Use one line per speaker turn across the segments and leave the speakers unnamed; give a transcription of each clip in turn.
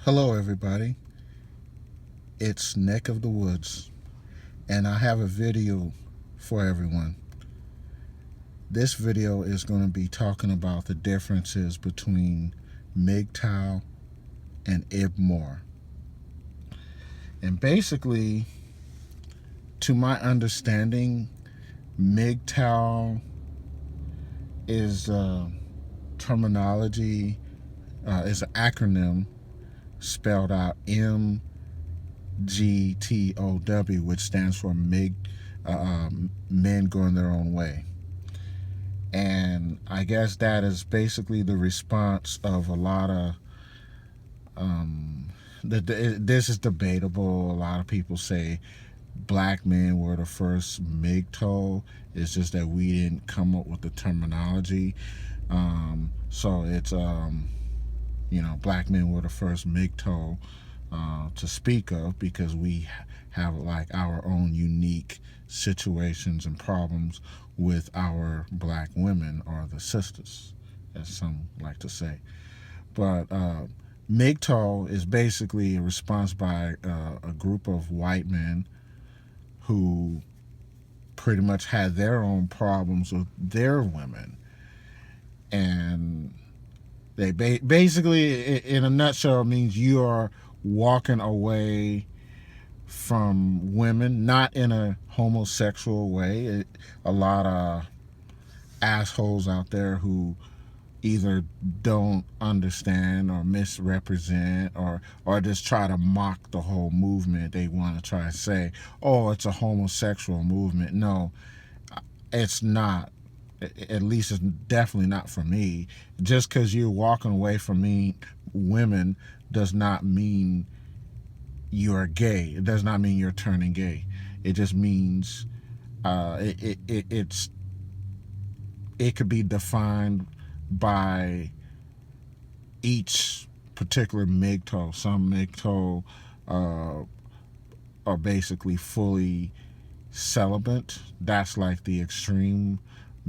Hello, everybody. It's Neck of the Woods, and I have a video for everyone. This video is going to be talking about the differences between MGTOW and IBMOR. And basically, to my understanding, MGTOW is terminology, is an acronym spelled out MGTOW, which stands for Men Going Their Own Way. And I guess that is basically the response of a lot of this is debatable. A lot of people say black men were the first MGTOW. It's just that we didn't come up with the terminology. So it's black men were the first MGTOW to speak of, because we have like our own unique situations and problems with our black women, or the sisters, as some like to say. But MGTOW is basically a response by a group of white men who pretty much had their own problems with their women. And they basically, in a nutshell, means you are walking away from women, not in a homosexual way. A lot of assholes out there who either don't understand or misrepresent, or just try to mock the whole movement. They want to try to say, oh, it's a homosexual movement. No, it's not. At least it's definitely not for me. Just because you're walking away from me, women, does not mean you're gay. It does not mean you're turning gay. It just means it could be defined by each particular MGTOW. Some MGTOW are basically fully celibate. That's like the extreme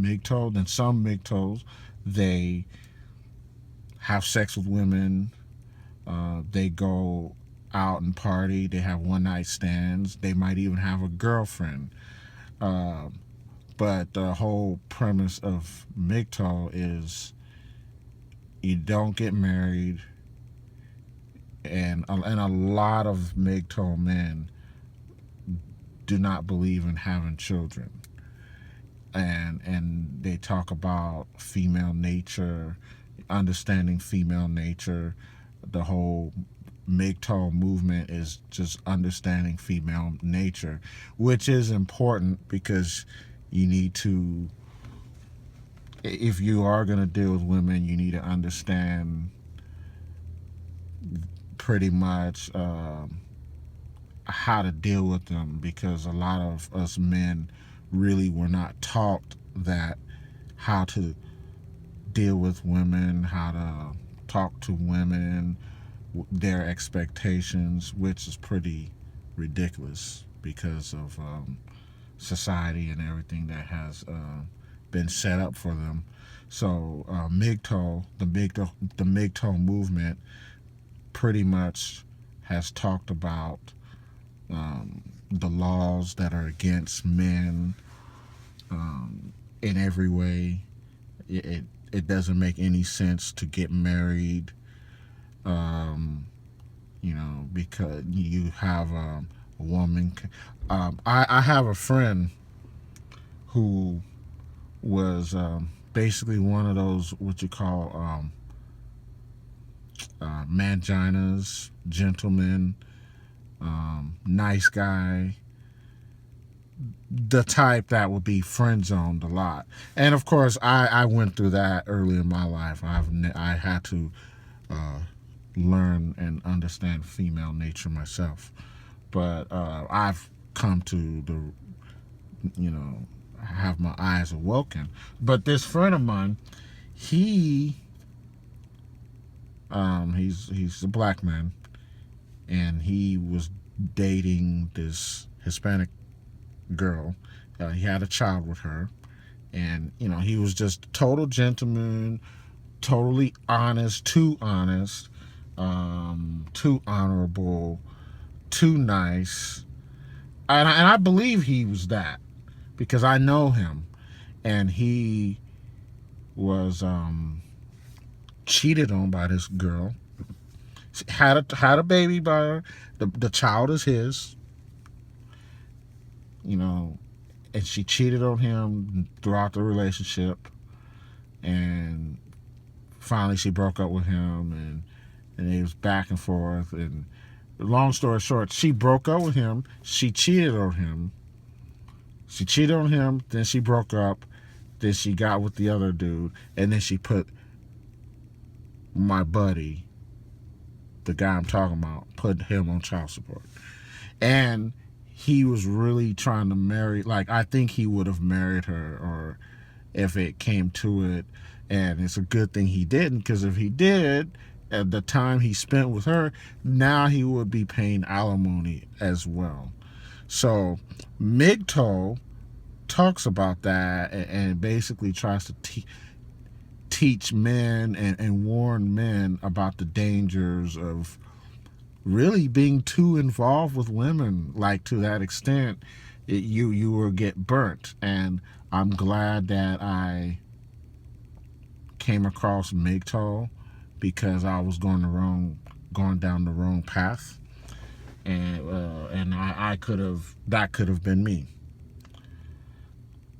MGTOW. Then some MGTOWs, they have sex with women. They go out and party. They have one night stands. They might even have a girlfriend. But the whole premise of MGTOW is you don't get married, and a lot of MGTOW men do not believe in having children. And they talk about female nature, understanding female nature. The whole MGTOW movement is just understanding female nature, which is important, because you need to, if you are going to deal with women, you need to understand pretty much how to deal with them, because a lot of us men really were not taught that, how to deal with women, how to talk to women, their expectations, which is pretty ridiculous because of society and everything that has been set up for them. So MGTOW, the MGTOW movement, pretty much has talked about the laws that are against men in every way. It doesn't make any sense to get married, because you have a woman. I have a friend who was basically one of those, what you call manginas, gentlemen, nice guy, the type that would be friend zoned a lot. And of course, I went through that early in my life. I had to learn and understand female nature myself. But I've come to have my eyes awoken. But this friend of mine, he's a black man, and he was dating this Hispanic girl. He had a child with her, and he was just a total gentleman, totally honest, too honest. too honorable, too nice. And I believe he was that because I know him. And he was cheated on by this girl. Had a baby by her. The child is his. You know, and she cheated on him throughout the relationship. And finally she broke up with him, and it was back and forth. And long story short, she broke up with him. She cheated on him. Then she broke up. Then she got with the other dude. And then she put my buddy, the guy I'm talking about, put him on child support. And he was really trying to marry, like, I think he would have married her, or if it came to it. And it's a good thing he didn't, because if he did, at the time he spent with her, now he would be paying alimony as well. So MGTOW talks about that and basically tries to teach men and warn men about the dangers of really being too involved with women, like to that extent you will get burnt. And I'm glad that I came across MGTOW, because I was going down the wrong path, and I could have, that could have been me.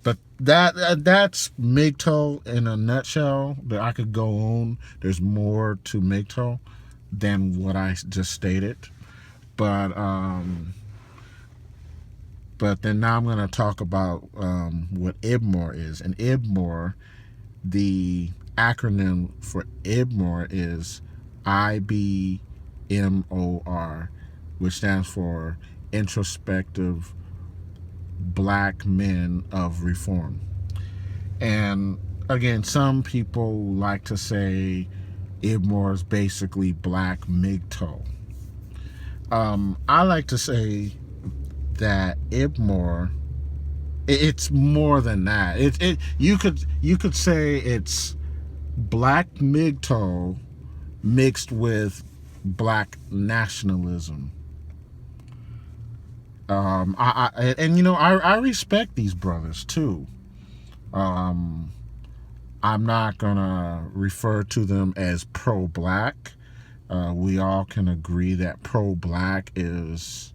But that's MGTOW in a nutshell. That I could go on. There's more to MGTOW than what I just stated. But then now I'm going to talk about what IBMOR is. And IBMOR, the acronym for IBMOR is IBMOR, which stands for Introspective Black Men of Reform. And again, some people like to say IBMOR is basically Black MGTOW. I like to say that IBMOR, it's more than that. You could say it's Black MGTOW mixed with Black nationalism. I respect these brothers too. I'm not gonna refer to them as pro-black. We all can agree that pro-black is,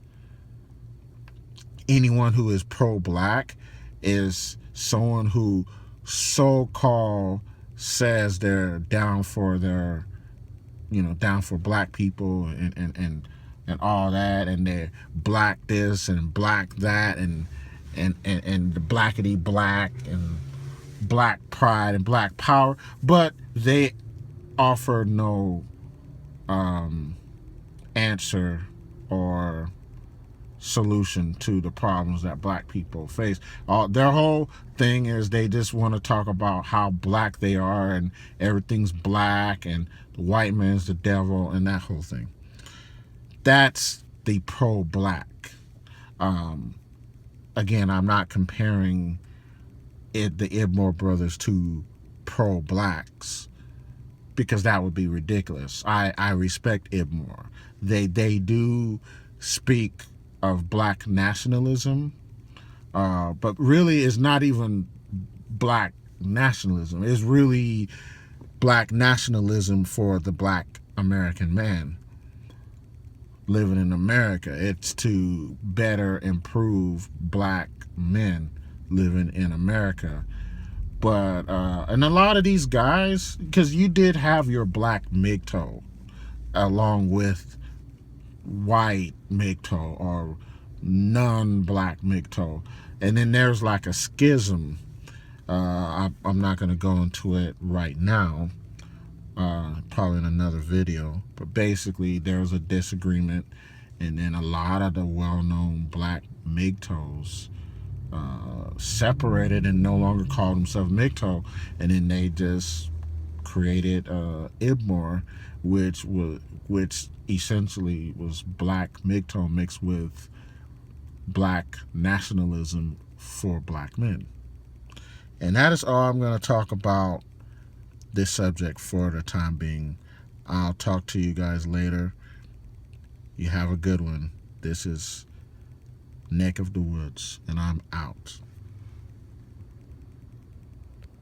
anyone who is pro-black is someone who so-called says they're down for down for black people and all that, and they're black this and black that, and the blackity black and black pride and black power, but they offer no answer or solution to the problems that black people face. Their whole thing is they just want to talk about how black they are and everything's black and the white man's the devil and that whole thing. That's the pro-black. Again, I'm not comparing the IBMOR brothers to pro-blacks, because that would be ridiculous. I respect IBMOR. They do speak of black nationalism, but really it's not even black nationalism. It's really black nationalism for the black American man living in America. It's to better improve black men living in America. But and a lot of these guys, because you did have your Black MGTOW along with white MGTOW or non-black MGTOW, and then there's like a schism. I'm not going to go into it right now, probably in another video, but basically there's a disagreement, and then a lot of the well-known black MGTOWs separated and no longer called themselves MGTOW, and then they just created IBMOR, which essentially was black MGTOW mixed with black nationalism for black men. And that is all I'm going to talk about this subject for the time being. I'll talk to you guys later. You have a good one. This is Neck of the Woods, and I'm out.